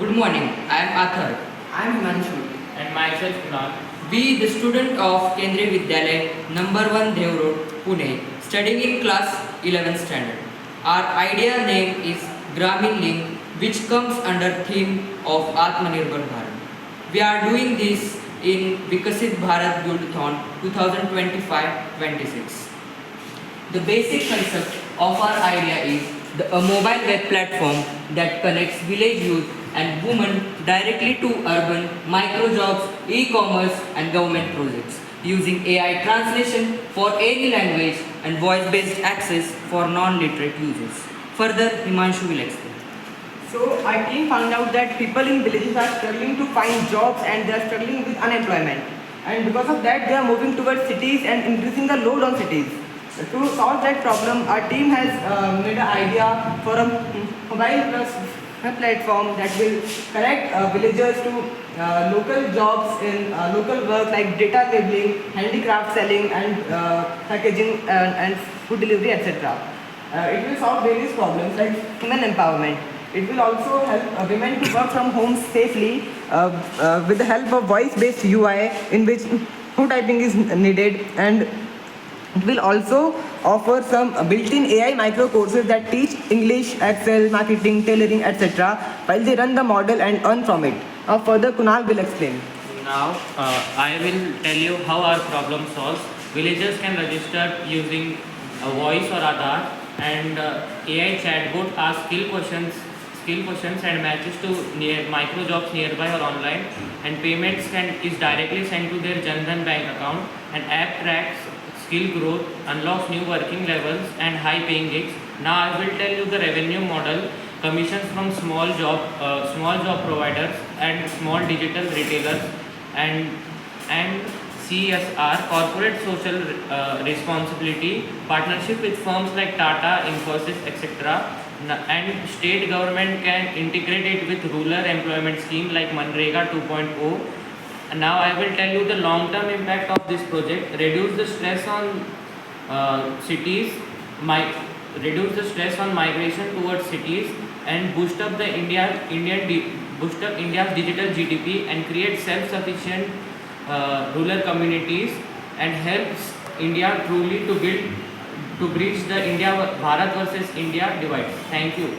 Good morning, I am Athar. I am Himanshu. And myself Kunal. We, the student of Kendriya Vidyalaya, number 1 Dev Road, Pune, studying in class 11th standard. Our idea name is Gramin Link, which comes under theme of Atmanirbhar Bharat. We are doing this in Vikasit Bharat Buildathon 2025-26. The basic concept of our idea is a mobile web platform that connects village youth and women directly to urban micro jobs, e-commerce and government projects using AI translation for any language and voice-based access for non-literate users. Further, Himanshu will explain. So our team found out that people in villages are struggling to find jobs and they are struggling with unemployment. And because of that, they are moving towards cities and increasing the load on cities. To solve that problem, our team has made an idea for a mobile plus web platform that will connect villagers to local jobs in local work like data labeling, handicraft selling and packaging and food delivery, etc. It will solve various problems like women empowerment. It will also help women to work from home safely with the help of voice-based UI in which no typing is needed, and it will also offer some built-in AI micro courses that teach English, Excel, marketing, tailoring, etc. while they run the model and earn from it. Now further Kunal will explain. Now I will tell you how our problem solves. Villagers can register using a voice or Aadhaar, and AI chatbot asks skill questions and matches to micro jobs nearby or online, and payments is directly sent to their Jan Dhan bank account, and app tracks skill growth, unlocks new working levels and high paying gigs. Now I will tell you the revenue model. Commissions from small job providers and small digital retailers, and CSR, corporate social responsibility, partnership with firms like Tata, Infosys, etc. And state government can integrate it with rural employment scheme like Manrega 2.0. And now I will tell you the long-term impact of this project. Reduce the stress on cities, reduce the stress on migration towards cities, and boost up India's digital GDP and create self-sufficient rural communities, and helps India truly to bridge the India Bharat versus India divide. Thank you.